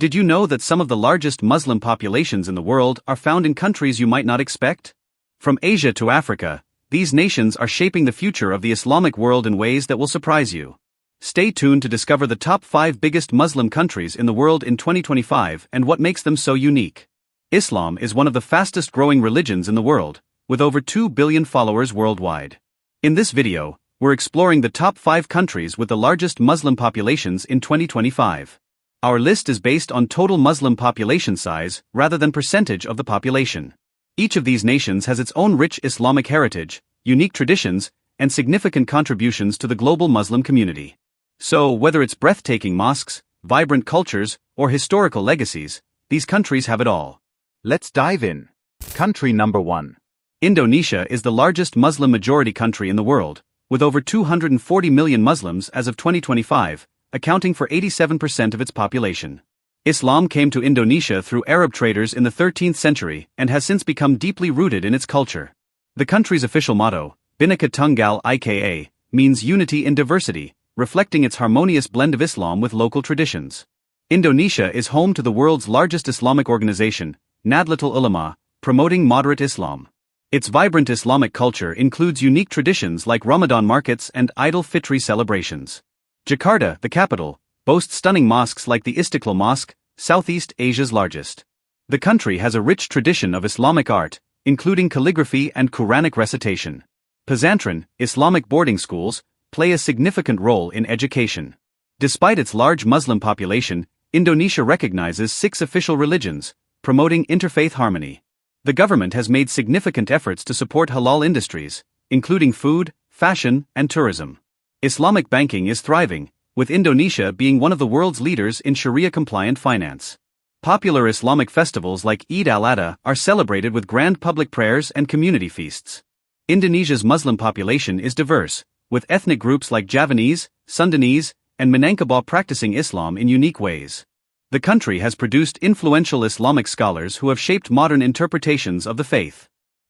Did you know that some of the largest Muslim populations in the world are found in countries you might not expect? From Asia to Africa, these nations are shaping the future of the Islamic world in ways that will surprise you. Stay tuned to discover the top 5 biggest Muslim countries in the world in 2025 and what makes them so unique. Islam is one of the fastest growing religions in the world, with over 2 billion followers worldwide. In this video, we're exploring the top 5 countries with the largest Muslim populations in 2025. Our list is based on total Muslim population size rather than percentage of the population. Each of these nations has its own rich Islamic heritage, unique traditions, and significant contributions to the global Muslim community. So, whether it's breathtaking mosques, vibrant cultures, or historical legacies, these countries have it all. Let's dive in. Country number 1. Indonesia is the largest Muslim majority country in the world, with over 240 million Muslims as of 2025, accounting for 87% of its population. Islam came to Indonesia through Arab traders in the 13th century and has since become deeply rooted in its culture. The country's official motto, Bhinneka Tunggal Ika, means unity in diversity, reflecting its harmonious blend of Islam with local traditions. Indonesia is home to the world's largest Islamic organization, Nahdlatul Ulama, promoting moderate Islam. Its vibrant Islamic culture includes unique traditions like Ramadan markets and Idul Fitri celebrations. Jakarta, the capital, boasts stunning mosques like the Istiqlal Mosque, Southeast Asia's largest. The country has a rich tradition of Islamic art, including calligraphy and Quranic recitation. Pesantren, Islamic boarding schools, play a significant role in education. Despite its large Muslim population, Indonesia recognizes 6 official religions, promoting interfaith harmony. The government has made significant efforts to support halal industries, including food, fashion, and tourism. Islamic banking is thriving, with Indonesia being one of the world's leaders in Sharia-compliant finance. Popular Islamic festivals like Eid al-Adha are celebrated with grand public prayers and community feasts. Indonesia's Muslim population is diverse, with ethnic groups like Javanese, Sundanese, and Minangkabau practicing Islam in unique ways. The country has produced influential Islamic scholars who have shaped modern interpretations of the faith.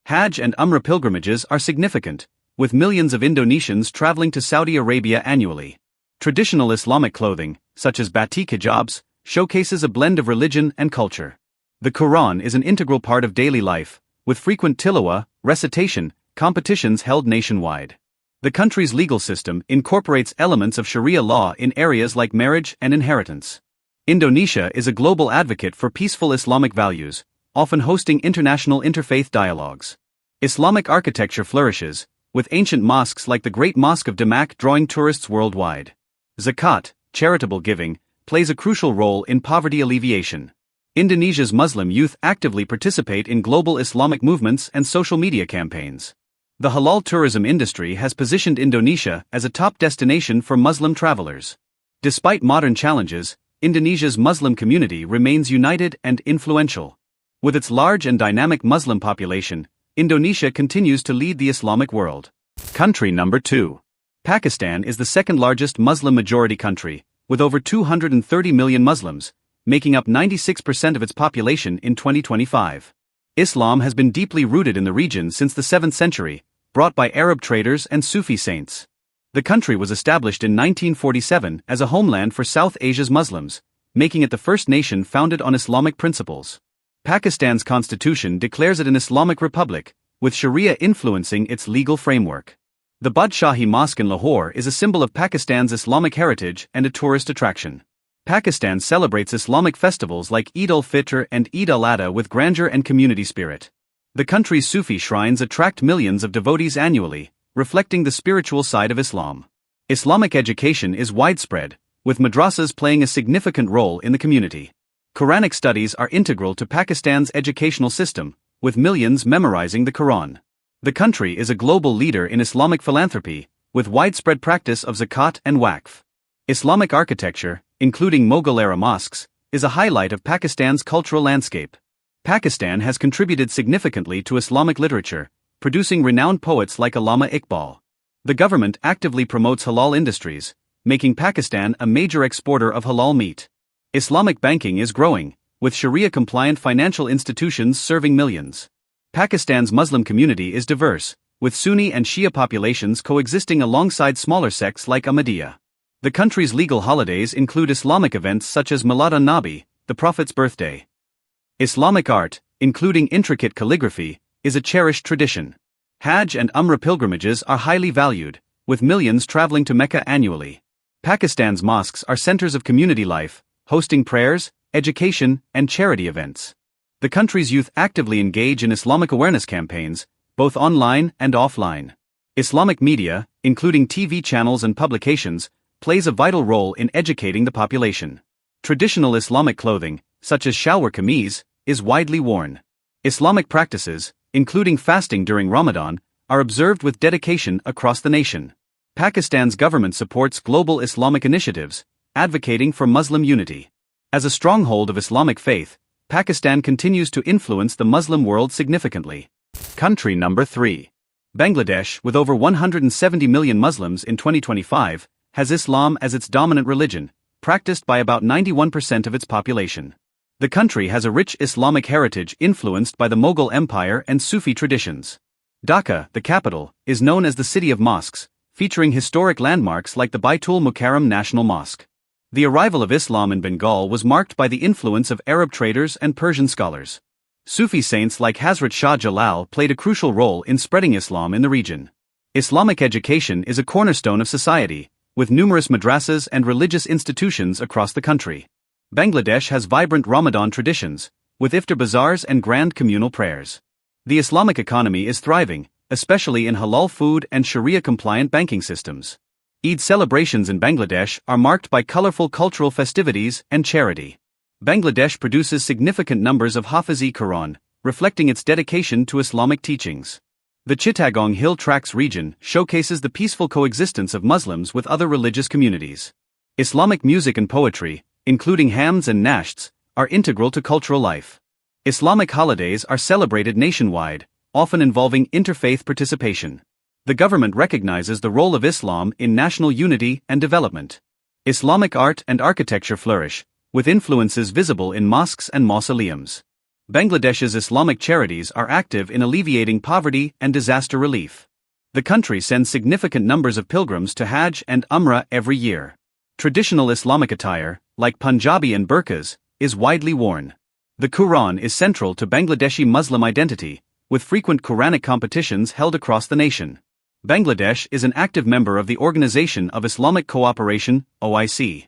Hajj and Umrah pilgrimages are significant, with millions of Indonesians traveling to Saudi Arabia annually. Traditional Islamic clothing, such as batik hijabs, showcases a blend of religion and culture. The Quran is an integral part of daily life, with frequent tilawah, recitation, competitions held nationwide. The country's legal system incorporates elements of Sharia law in areas like marriage and inheritance. Indonesia is a global advocate for peaceful Islamic values, often hosting international interfaith dialogues. Islamic architecture flourishes, with ancient mosques like the Great Mosque of Demak drawing tourists worldwide. Zakat, charitable giving, plays a crucial role in poverty alleviation. Indonesia's Muslim youth actively participate in global Islamic movements and social media campaigns. The halal tourism industry has positioned Indonesia as a top destination for Muslim travelers. Despite modern challenges, Indonesia's Muslim community remains united and influential. With its large and dynamic Muslim population, Indonesia continues to lead the Islamic world. Country number 2. Pakistan is the second largest Muslim majority country, with over 230 million Muslims, making up 96% of its population in 2025. Islam has been deeply rooted in the region since the 7th century, brought by Arab traders and Sufi saints. The country was established in 1947 as a homeland for South Asia's Muslims, making it the first nation founded on Islamic principles. Pakistan's constitution declares it an Islamic republic, with Sharia influencing its legal framework. The Badshahi Mosque in Lahore is a symbol of Pakistan's Islamic heritage and a tourist attraction. Pakistan celebrates Islamic festivals like Eid al-Fitr and Eid al-Adha with grandeur and community spirit. The country's Sufi shrines attract millions of devotees annually, reflecting the spiritual side of Islam. Islamic education is widespread, with madrasas playing a significant role in the community. Quranic studies are integral to Pakistan's educational system, with millions memorizing the Quran. The country is a global leader in Islamic philanthropy, with widespread practice of zakat and waqf. Islamic architecture, including Mughal-era mosques, is a highlight of Pakistan's cultural landscape. Pakistan has contributed significantly to Islamic literature, producing renowned poets like Allama Iqbal. The government actively promotes halal industries, making Pakistan a major exporter of halal meat. Islamic banking is growing, with Sharia-compliant financial institutions serving millions. Pakistan's Muslim community is diverse, with Sunni and Shia populations coexisting alongside smaller sects like Ahmadiyya. The country's legal holidays include Islamic events such as Milad an-Nabi, the Prophet's birthday. Islamic art, including intricate calligraphy, is a cherished tradition. Hajj and Umrah pilgrimages are highly valued, with millions traveling to Mecca annually. Pakistan's mosques are centers of community life, hosting prayers, education, and charity events. The country's youth actively engage in Islamic awareness campaigns, both online and offline. Islamic media, including TV channels and publications, plays a vital role in educating the population. Traditional Islamic clothing, such as shalwar kameez, is widely worn. Islamic practices, including fasting during Ramadan, are observed with dedication across the nation. Pakistan's government supports global Islamic initiatives, advocating for Muslim unity. As a stronghold of Islamic faith, Pakistan continues to influence the Muslim world significantly. Country number 3. Bangladesh, with over 170 million Muslims in 2025, has Islam as its dominant religion, practiced by about 91% of its population. The country has a rich Islamic heritage influenced by the Mughal Empire and Sufi traditions. Dhaka, the capital, is known as the City of Mosques, featuring historic landmarks like the Baitul Mukarram National Mosque. The arrival of Islam in Bengal was marked by the influence of Arab traders and Persian scholars. Sufi saints like Hazrat Shah Jalal played a crucial role in spreading Islam in the region. Islamic education is a cornerstone of society, with numerous madrasas and religious institutions across the country. Bangladesh has vibrant Ramadan traditions, with iftar bazaars and grand communal prayers. The Islamic economy is thriving, especially in halal food and Sharia-compliant banking systems. Eid celebrations in Bangladesh are marked by colorful cultural festivities and charity. Bangladesh produces significant numbers of Hafiz-e-Quran, reflecting its dedication to Islamic teachings. The Chittagong Hill Tracts region showcases the peaceful coexistence of Muslims with other religious communities. Islamic music and poetry, including hamds and nashts, are integral to cultural life. Islamic holidays are celebrated nationwide, often involving interfaith participation. The government recognizes the role of Islam in national unity and development. Islamic art and architecture flourish, with influences visible in mosques and mausoleums. Bangladesh's Islamic charities are active in alleviating poverty and disaster relief. The country sends significant numbers of pilgrims to Hajj and Umrah every year. Traditional Islamic attire, like Punjabi and burqas, is widely worn. The Quran is central to Bangladeshi Muslim identity, with frequent Quranic competitions held across the nation. Bangladesh is an active member of the Organization of Islamic Cooperation, OIC.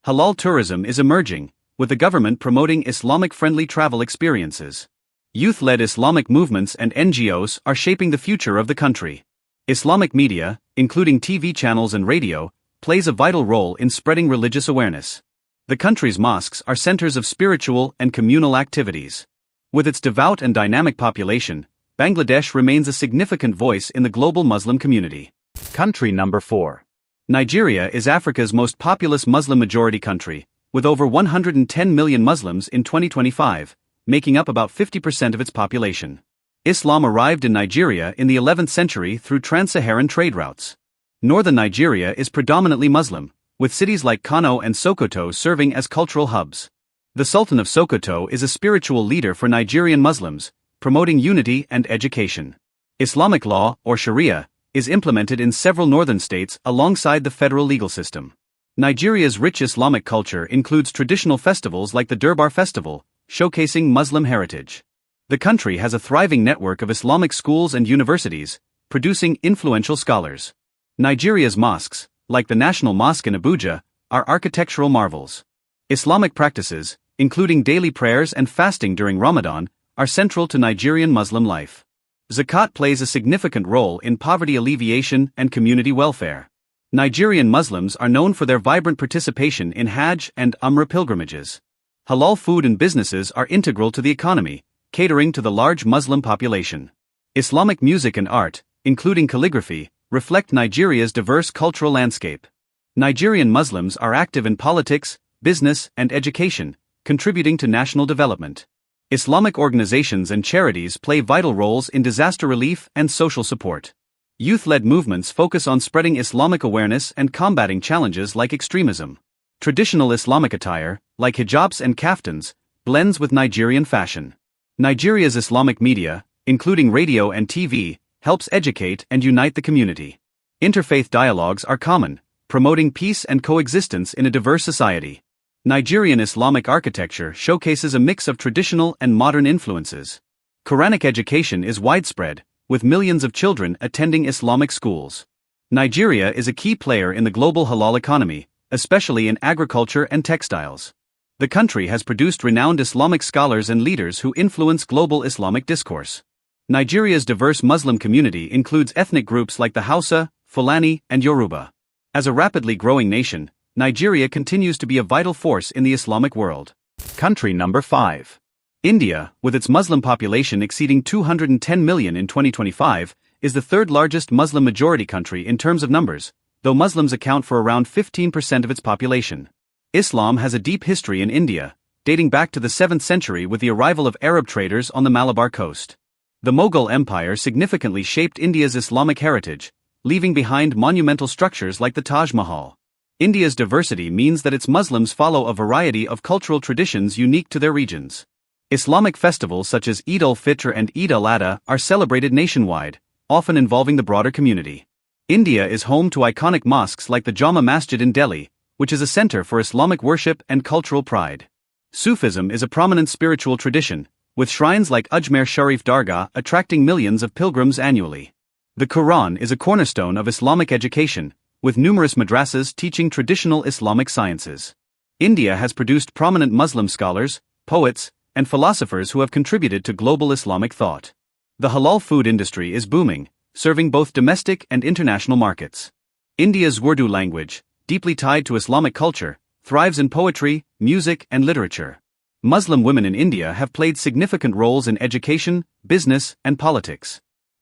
Halal tourism is emerging, with the government promoting Islamic-friendly travel experiences. Youth-led Islamic movements and NGOs are shaping the future of the country. Islamic media, including TV channels and radio, plays a vital role in spreading religious awareness. The country's mosques are centers of spiritual and communal activities. With its devout and dynamic population, Bangladesh remains a significant voice in the global Muslim community. Country number 4. Nigeria is Africa's most populous Muslim-majority country, with over 110 million Muslims in 2025, making up about 50% of its population. Islam arrived in Nigeria in the 11th century through trans-Saharan trade routes. Northern Nigeria is predominantly Muslim, with cities like Kano and Sokoto serving as cultural hubs. The Sultan of Sokoto is a spiritual leader for Nigerian Muslims, promoting unity and education. Islamic law, or Sharia, is implemented in several northern states alongside the federal legal system. Nigeria's rich Islamic culture includes traditional festivals like the Durbar Festival, showcasing Muslim heritage. The country has a thriving network of Islamic schools and universities, producing influential scholars. Nigeria's mosques, like the National Mosque in Abuja, are architectural marvels. Islamic practices, including daily prayers and fasting during Ramadan, are central to Nigerian Muslim life. Zakat plays a significant role in poverty alleviation and community welfare. Nigerian Muslims are known for their vibrant participation in Hajj and Umrah pilgrimages. Halal food and businesses are integral to the economy, catering to the large Muslim population. Islamic music and art, including calligraphy, reflect Nigeria's diverse cultural landscape. Nigerian Muslims are active in politics, business, and education, contributing to national development. Islamic organizations and charities play vital roles in disaster relief and social support. Youth-led movements focus on spreading Islamic awareness and combating challenges like extremism. Traditional Islamic attire, like hijabs and kaftans, blends with Nigerian fashion. Nigeria's Islamic media, including radio and TV, helps educate and unite the community. Interfaith dialogues are common, promoting peace and coexistence in a diverse society. Nigerian Islamic architecture showcases a mix of traditional and modern influences. Quranic education is widespread, with millions of children attending Islamic schools. Nigeria is a key player in the global halal economy, especially in agriculture and textiles. The country has produced renowned Islamic scholars and leaders who influence global Islamic discourse. Nigeria's diverse Muslim community includes ethnic groups like the Hausa, Fulani, and Yoruba. As a rapidly growing nation, Nigeria continues to be a vital force in the Islamic world. Country number 5. India, with its Muslim population exceeding 210 million in 2025, is the third largest Muslim majority country in terms of numbers, though Muslims account for around 15% of its population. Islam has a deep history in India, dating back to the 7th century with the arrival of Arab traders on the Malabar coast. The Mughal Empire significantly shaped India's Islamic heritage, leaving behind monumental structures like the Taj Mahal. India's diversity means that its Muslims follow a variety of cultural traditions unique to their regions. Islamic festivals such as Eid al-Fitr and Eid al-Adha are celebrated nationwide, often involving the broader community. India is home to iconic mosques like the Jama Masjid in Delhi, which is a center for Islamic worship and cultural pride. Sufism is a prominent spiritual tradition, with shrines like Ajmer Sharif Dargah attracting millions of pilgrims annually. The Quran is a cornerstone of Islamic education, with numerous madrasas teaching traditional Islamic sciences. India has produced prominent Muslim scholars, poets, and philosophers who have contributed to global Islamic thought. The halal food industry is booming, serving both domestic and international markets. India's Urdu language, deeply tied to Islamic culture, thrives in poetry, music, and literature. Muslim women in India have played significant roles in education, business, and politics.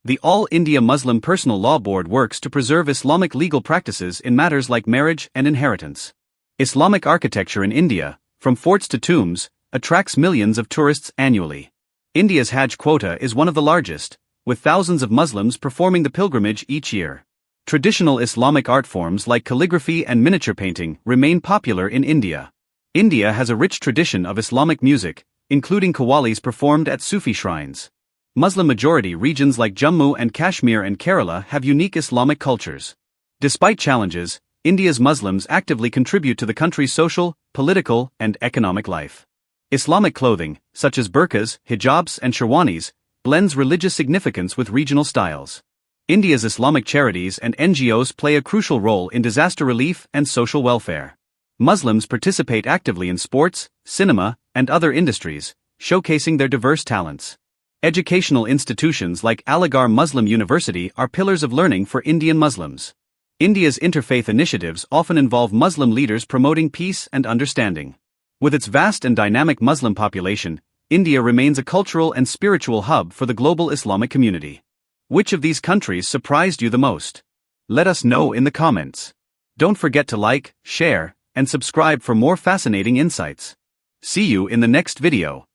The All India Muslim Personal Law Board works to preserve Islamic legal practices in matters like marriage and inheritance. Islamic architecture in India, from forts to tombs, attracts millions of tourists annually. India's Hajj quota is one of the largest, with thousands of Muslims performing the pilgrimage each year. Traditional Islamic art forms like calligraphy and miniature painting remain popular in India. India has a rich tradition of Islamic music, including qawwalis performed at Sufi shrines. Muslim-majority regions like Jammu and Kashmir and Kerala have unique Islamic cultures. Despite challenges, India's Muslims actively contribute to the country's social, political, and economic life. Islamic clothing, such as burqas, hijabs, and sherwanis, blends religious significance with regional styles. India's Islamic charities and NGOs play a crucial role in disaster relief and social welfare. Muslims participate actively in sports, cinema, and other industries, showcasing their diverse talents. Educational institutions like Aligarh Muslim University are pillars of learning for Indian Muslims. India's interfaith initiatives often involve Muslim leaders promoting peace and understanding. With its vast and dynamic Muslim population, India remains a cultural and spiritual hub for the global Islamic community. Which of these countries surprised you the most? Let us know in the comments. Don't forget to like, share, and subscribe for more fascinating insights. See you in the next video.